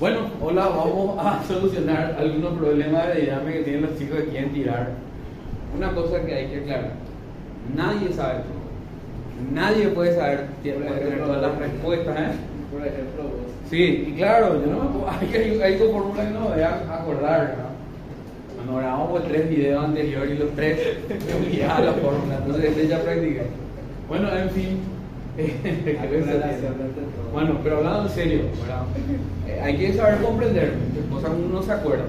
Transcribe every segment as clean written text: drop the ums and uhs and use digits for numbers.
Bueno, hola, vamos a solucionar algunos problemas de diagrama que tienen los chicos que quieren tirar. Una cosa que hay que aclarar: nadie sabe todo. Nadie puede saber, puede tener todas las respuestas, ¿eh? Por ejemplo, vos. Sí, y claro, yo no, hay dos fórmulas que no me voy a acordar, ¿verdad? Bueno, grabamos 3 videos anteriores y los 3 me olvidaba la fórmula, entonces este ya practiqué. Bueno, en fin. Bueno, pero hablando en serio, ¿verdad? Hay que saber comprender, cosas que uno no se acuerda.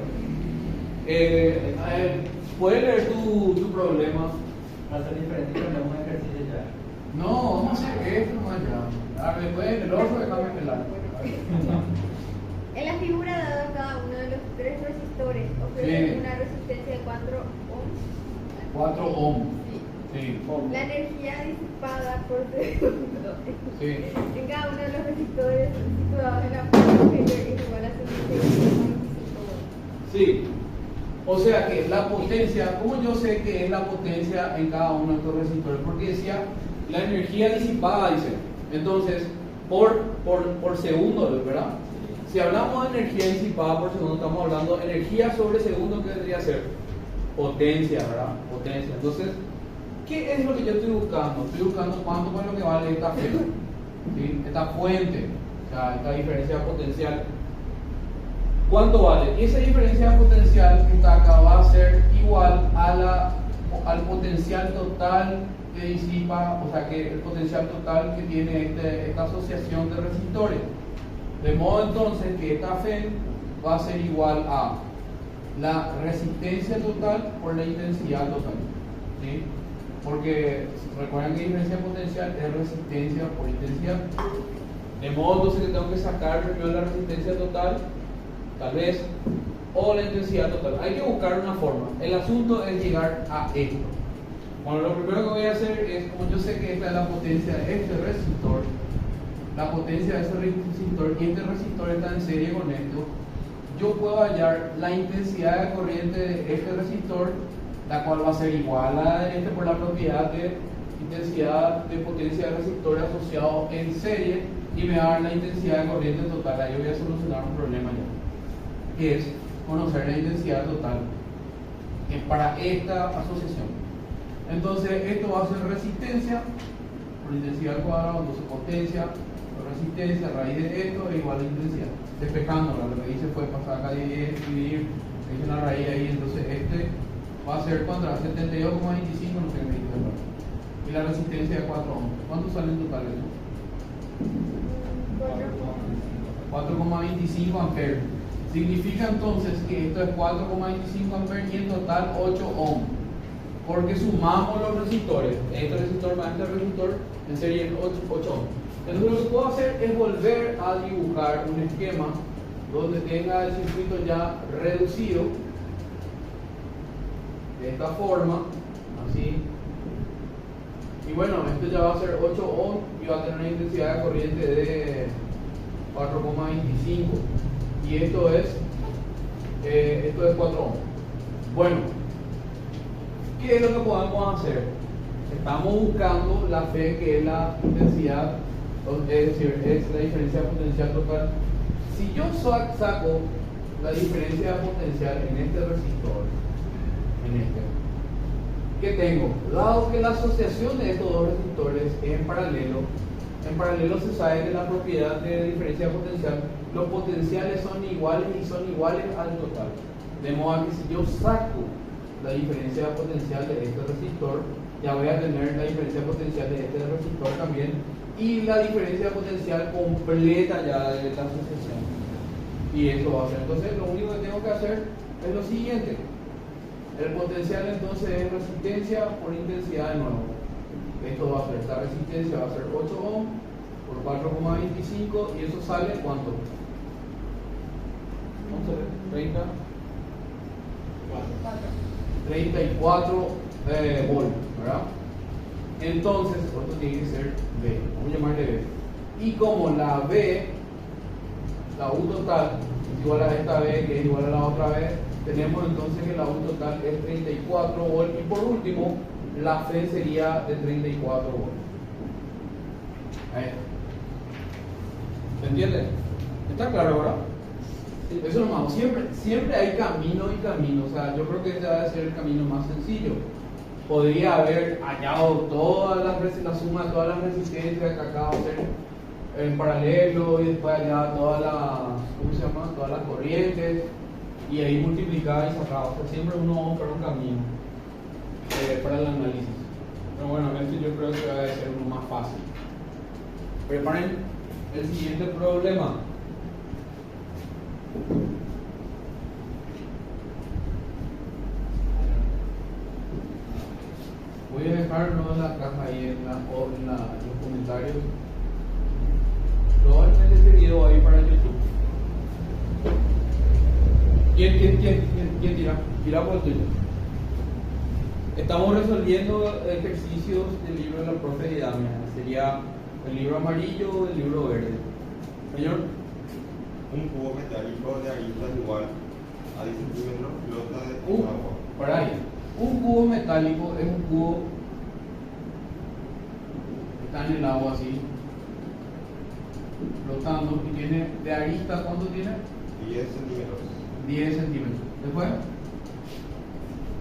¿Puedes leer tu problema? Va a ser diferente cuando hagamos un ejercicio ya. No, no sé qué es, nomás ya. A ver, después el otro déjame pelar. En la figura dada cada uno de los 3 resistores ofrece Sí. una resistencia de 4 ohms. 4 ohms. Sí. Sí. La energía disipada por segundo Sí. en cada uno de los resistores situados en la parte superior es igual a 76,25 volts. Sí. O sea que la potencia, ¿cómo yo sé que es la potencia en cada uno de estos resistores? Porque decía la energía disipada, dice. Entonces, por segundo, ¿verdad? Si hablamos de energía disipada por segundo, estamos hablando de energía sobre segundo, ¿qué debería ser? Potencia, ¿verdad? Potencia. Entonces, ¿qué es lo que yo estoy buscando? Estoy buscando cuánto es lo que vale esta fuente, ¿sí? Esta fuente, o sea, esta diferencia potencial. ¿Cuánto vale? Y esa diferencia potencial que está acá va a ser igual al potencial total que disipa, o sea, que el potencial total que tiene esta asociación de resistores. De modo entonces que esta FEN va a ser igual a la resistencia total por la intensidad total, ¿sí? Porque recuerden que diferencia potencial es resistencia por intensidad. De modo entonces que tengo que sacar primero la resistencia total, tal vez, o la intensidad total. Hay que buscar una forma. El asunto es llegar a esto. Bueno, lo primero que voy a hacer es, como yo sé que esta es la potencia de este resistor, la potencia de ese resistor, y este resistor está en serie con esto, yo puedo hallar la intensidad de corriente de este resistor, la cual va a ser igual a este por la propiedad de intensidad de potencia de resistor asociado en serie, y me va a dar la intensidad de corriente total. Ahí voy a solucionar un problema ya, que es conocer la intensidad total para esta asociación. Entonces esto va a ser resistencia por intensidad al cuadrado, entonces potencia por resistencia, raíz de esto es igual a intensidad. Despejándola, lo que hice fue pasar acá y dividir, hice una raíz ahí, entonces este va a ser contra 72,25, no sé qué me dice, y la resistencia de 4 ohms. ¿Cuánto sale en total eso? 4,25 amperes. Significa entonces que esto es 4,25 amperes y en total 8 ohms. Porque sumamos los resistores, este resistor más este resistor, en serie 8 ohms. Entonces lo que puedo hacer es volver a dibujar un esquema donde tenga el circuito ya reducido de esta forma, así. Y bueno, esto ya va a ser 8 ohms y va a tener una intensidad de corriente de 4,25, y esto es 4 ohms. Bueno, ¿qué es lo que podemos hacer? Estamos buscando la F, que es la intensidad, es decir, es la diferencia potencial total. Si yo saco la diferencia potencial en este resistor, ¿qué tengo? Dado que la asociación de estos dos resistores es en paralelo se sabe de la propiedad de diferencia potencial, los potenciales son iguales y son iguales al total. De modo que si yo saco la diferencia potencial de este resistor, ya voy a tener la diferencia potencial de este resistor también, y la diferencia potencial completa ya de esta asociación. Y eso va a ser. Entonces lo único que tengo que hacer es lo siguiente. El potencial entonces es resistencia por intensidad de nuevo. Esto va a ser, esta resistencia va a ser 8 ohms por 4,25, y eso sale ¿cuánto? Vamos a ver, 34 volts, ¿verdad? Entonces, esto tiene que ser B, vamos a llamarle B. Y como la B, la U total, es igual a esta B, que es igual a la otra B, tenemos entonces que la U total es 34 volts, y por último, la F sería de 34 volts. Ahí está. ¿Se entiende? ¿Está claro ahora? Eso nomás, siempre hay camino y camino. O sea, yo creo que este va a ser el camino más sencillo. Podría haber hallado la suma de todas las resistencias que acabo de hacer en paralelo y después hallaba todas las corrientes y ahí multiplicaba y sacaba. O sea, siempre uno va a buscar un camino para el análisis. Pero bueno, este yo creo que va a ser uno más fácil. Preparen el siguiente problema. Voy a dejarlo en la caja ahí en los comentarios. Probablemente este video va a ir para YouTube. ¿Quién tira? Tira por el tuyo. Estamos resolviendo ejercicios del libro de la profe Didamia. Sería el libro amarillo o el libro verde. Señor. Un cubo metálico de arista igual a 10 centímetros flota en agua. Para ahí. Un cubo metálico es un cubo que está en el agua así, flotando, y tiene de arista, ¿cuánto tiene? 10 centímetros. 10 centímetros. Después,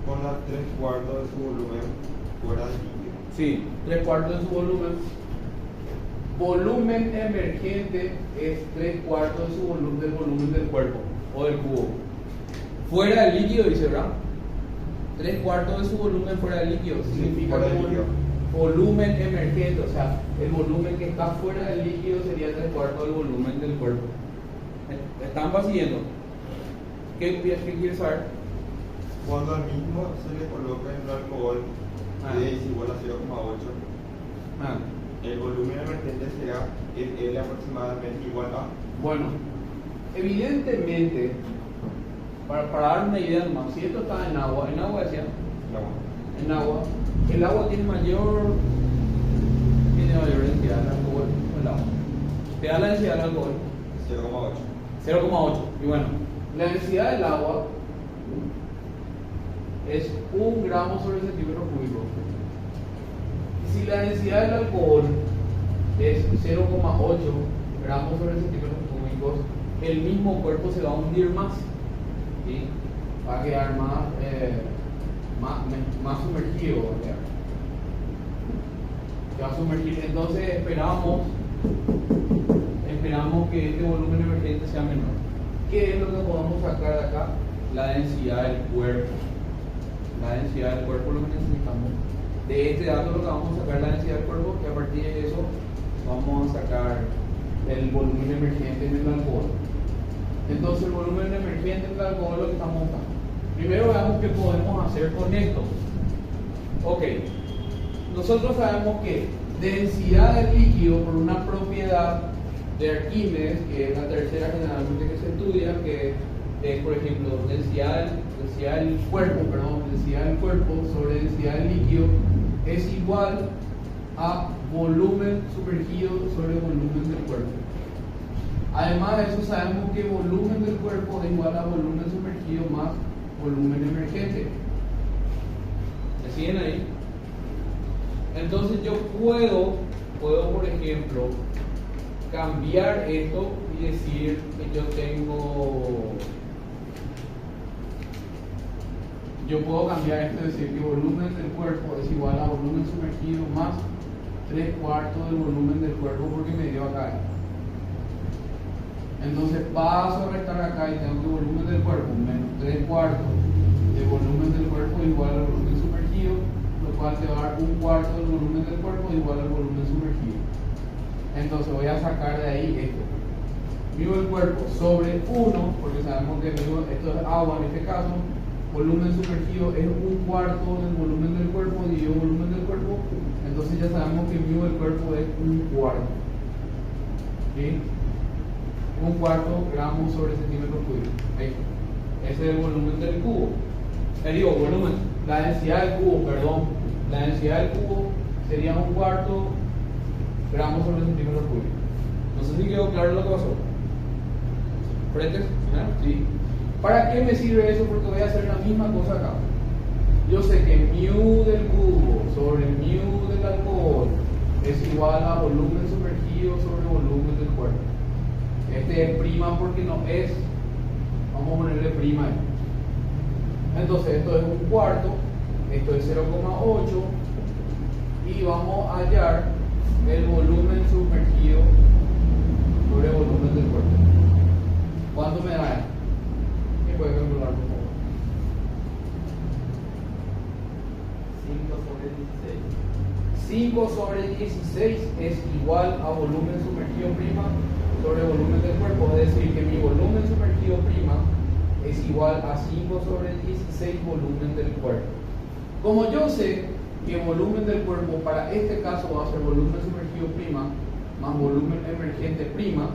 Con las 3/4 de su volumen fuera del líquido. sí, 3/4 de su volumen. Volumen emergente es 3/4 de su volumen, del volumen del cuerpo o del cubo. Fuera del líquido, dice, ¿verdad? 3/4 de su volumen fuera del líquido. Significa fuera que del líquido. volumen emergente, o sea, el volumen que está fuera del líquido sería 3/4 del volumen del cuerpo. ¿Están siguiendo? ¿Qué quieres saber? Cuando al mismo se le coloca en un alcohol que es igual a 0,8, el volumen emergente será en L aproximadamente igual a. Bueno, evidentemente, para dar una idea más, si esto está en agua decía, No. en agua, el agua tiene mayor densidad del alcohol que el agua. Te da la densidad del alcohol 0,8. 0,8. Y bueno, la densidad del agua es 1 gramo sobre centímetro cúbico. Y si la densidad del alcohol es 0,8 gramos sobre centímetros cúbicos, el mismo cuerpo se va a hundir más. ¿Sí? Va a quedar más sumergido. Se va a sumergir. Entonces esperamos que este volumen emergente sea menor. ¿Qué es lo que podemos sacar de acá? La densidad del cuerpo. La densidad del cuerpo es lo que necesitamos. De este dato lo que vamos a sacar la densidad del cuerpo, y a partir de eso vamos a sacar el volumen emergente en el alcohol. Entonces el volumen emergente en el alcohol es lo que estamos buscando. Primero veamos qué podemos hacer con esto. Ok, nosotros sabemos que densidad del líquido por una propiedad de Arquímedes, que es la tercera generalmente que se estudia, que es por ejemplo densidad del cuerpo sobre densidad del líquido, es igual a volumen sumergido sobre volumen del cuerpo. Además de eso, sabemos que volumen del cuerpo es igual a volumen sumergido más volumen emergente. ¿Me siguen ahí? Entonces yo puedo por ejemplo cambiar esto y decir que yo puedo cambiar esto y decir que volumen del cuerpo es igual a volumen sumergido más 3/4 del volumen del cuerpo, porque me dio acá. Entonces paso a restar acá y tengo que volumen del cuerpo menos 3/4 de volumen del cuerpo igual al volumen sumergido, lo cual te va a dar 1/4 del volumen del cuerpo igual al volumen sumergido. Entonces voy a sacar de ahí esto. Mido el cuerpo sobre 1, porque sabemos que esto es agua en este caso. Volumen sumergido es 1/4 del volumen del cuerpo dividido volumen del cuerpo. Entonces ya sabemos que mido del cuerpo es 1/4. ¿Sí? 1/4 gramos sobre centímetro cúbico. Ahí. Ese es el volumen del cubo. Volumen. La densidad del cubo, La densidad del cubo sería 1/4 gramos sobre centímetro cúbico. No sé si quedó claro lo que pasó. ¿Frentes? Sí. ¿Para qué me sirve eso? Porque voy a hacer la misma cosa acá. Yo sé que mu del cubo sobre mu del alcohol es igual a volumen sumergido sobre volumen del cuerpo. Este es prima porque no es Vamos a ponerle prima ahí. Entonces esto es un cuarto, esto es 0,8 y vamos a hallar el volumen sumergido sobre el volumen del cuerpo. ¿Cuánto me da esto? ¿Qué puede calcular, por favor? 5 sobre 16 es igual a volumen sumergido prima sobre volumen del cuerpo, es decir, que mi volumen sumergido prima es igual a 5 sobre 16 volumen del cuerpo. Como yo sé que volumen del cuerpo para este caso va a ser volumen sumergido prima más volumen emergente prima,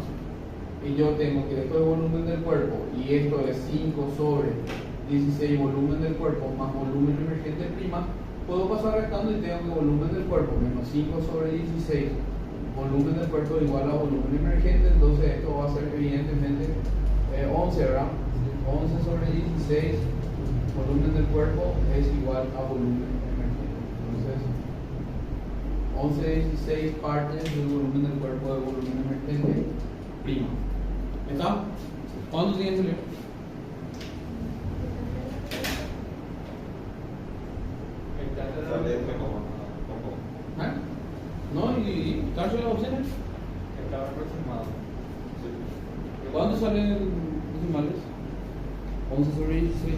y yo tengo que esto es volumen del cuerpo y esto es 5 sobre 16 volumen del cuerpo más volumen emergente prima, puedo pasar restando y tengo que volumen del cuerpo menos 5 sobre 16 volumen del cuerpo igual a volumen emergente. Entonces esto va a ser evidentemente 11, ¿verdad? 11 sobre 16 volumen del cuerpo es igual a volumen emergente. Entonces 11 de 16 partes del volumen del cuerpo de volumen emergente prima. ¿Está? ¿Cuánto tiene que salir? Sale 3,5. ¿Eh? ¿No? ¿Y cacho las opciones? Estaba aproximado. Sí. ¿Cuánto salen decimales? 11 sobre 16. 0,68.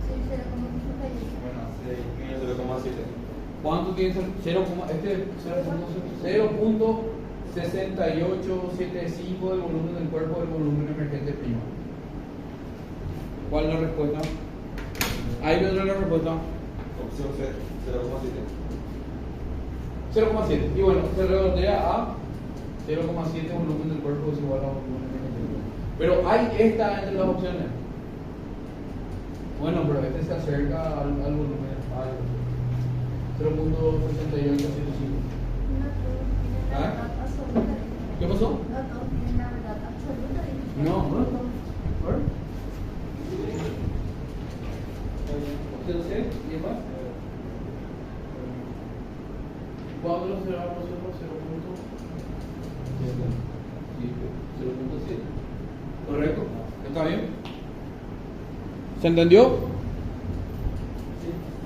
Sí, 0,68. Bueno, 6. 0,7. ¿Cuánto tiene que ser? 0,6875 del volumen del cuerpo del volumen emergente prima. ¿Cuál es la respuesta? Ahí vendrá la respuesta. Opción C, 0,7. 0,7. Y bueno, se redondea a 0,7 volumen del cuerpo es igual a volumen emergente prima. Pero hay esta entre las opciones. Bueno, pero este se acerca al volumen. Al 0,6875. No todos tienen la ¿Ah? verdad absoluta. ¿Qué pasó? No todos tienen la verdad absoluta. No, no. A ver. ¿Opción C? ¿Y más? ¿Cuándo lo será nosotros? 0.7. ¿Correcto? ¿Está bien? ¿Se entendió?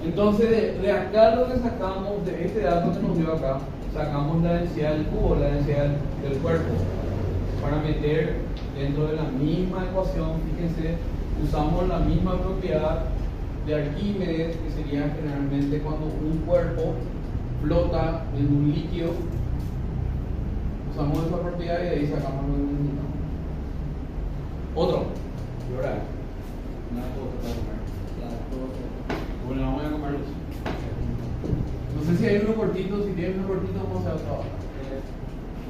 Entonces, de acá lo que sacamos, de este dato que nos dio acá, sacamos la densidad del cubo, la densidad del cuerpo. Para meter dentro de la misma ecuación, fíjense, usamos la misma propiedad de Arquímedes, que sería generalmente cuando un cuerpo flota en un líquido. Usamos esa propiedad y de ahí sacamos lo que necesitamos. Otro. Y ahora, una cosa para comer. Bueno, vamos a comerlos. No sé si hay uno cortito, si tienes uno cortito, vamos a trabajar.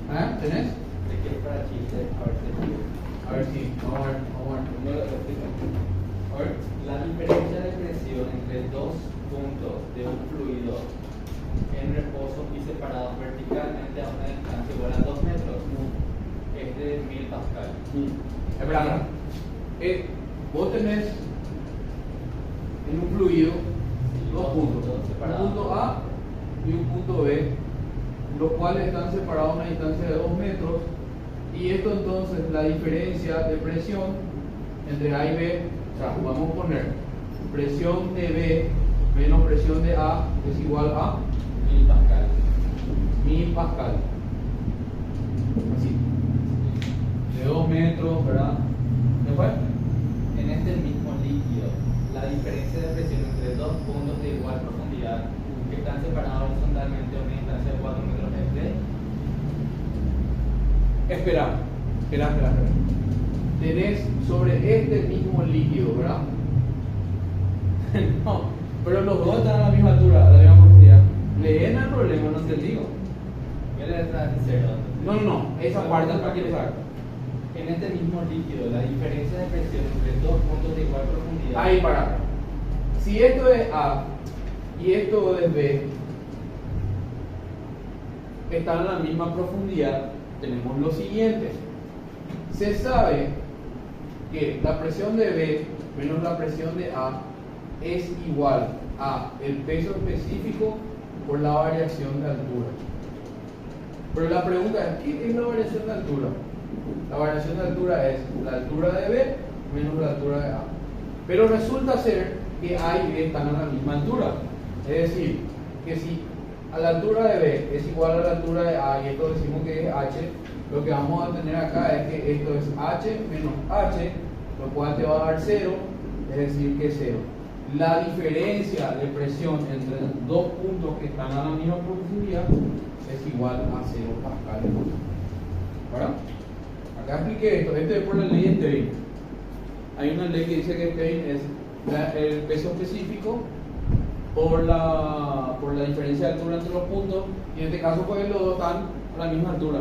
¿Ah? ¿Tenés? De que es para Chile, a ver si A ver si, vamos a ver. no lo repito. A ver. La diferencia de presión entre dos puntos de un fluido en reposo y separados verticalmente a una distancia igual a 2 metros es de 1000 pascal. Espera, vos tenés en un fluido dos puntos, un punto A y un punto B, los cuales están separados a una distancia de 2 metros, y esto entonces la diferencia de presión entre A y B, o sea, vamos a poner presión de B menos presión de A es igual a 1000 pascal. 1000 pascal. Así. De 2 metros, ¿verdad? ¿Qué fue? En este mismo líquido, la diferencia de presión entre dos puntos de igual profundidad que están separados horizontalmente a una distancia de 4 metros es de... Espera. Tenés sobre este mismo líquido, ¿verdad? No, pero los dos están a la misma altura, a la misma profundidad. Leen el problema, no te digo. ¿Qué le trae cero? No, esa parte para que saber. En este mismo líquido, la diferencia de presión entre dos puntos de igual profundidad. Ahí para. Si esto es A y esto es B, están a la misma profundidad, tenemos lo siguiente. Se sabe que la presión de B menos la presión de A es igual a el peso específico por la variación de altura. Pero la pregunta es, ¿qué es la variación de altura? La variación de altura es la altura de B menos la altura de A. Pero resulta ser que A y B están a la misma altura. Es decir, que si a la altura de B es igual a la altura de A y esto decimos que es H, lo que vamos a tener acá es que esto es H menos H, lo cual te va a dar 0, es decir que 0. La diferencia de presión entre dos puntos que están a la misma profundidad es igual a 0 pascales. ¿Verdad? Acá expliqué esto es por la ley de Stein. Hay una ley que dice que Stein es el peso específico por la diferencia de altura entre los puntos, y en este caso pues los dos están a la misma altura.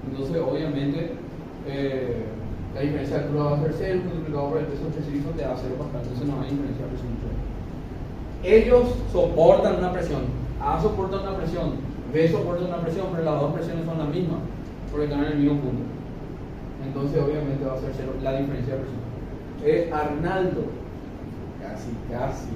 Entonces obviamente la diferencia de altura va a ser 0, multiplicado por el peso específico te da 0 pascal, entonces no hay diferencia de presión. Ellos soportan una presión, A soporta una presión, B soporta una presión, pero las dos presiones son las mismas, porque están en el mismo punto. Entonces obviamente va a ser 0 la diferencia de presión. Arnaldo, casi.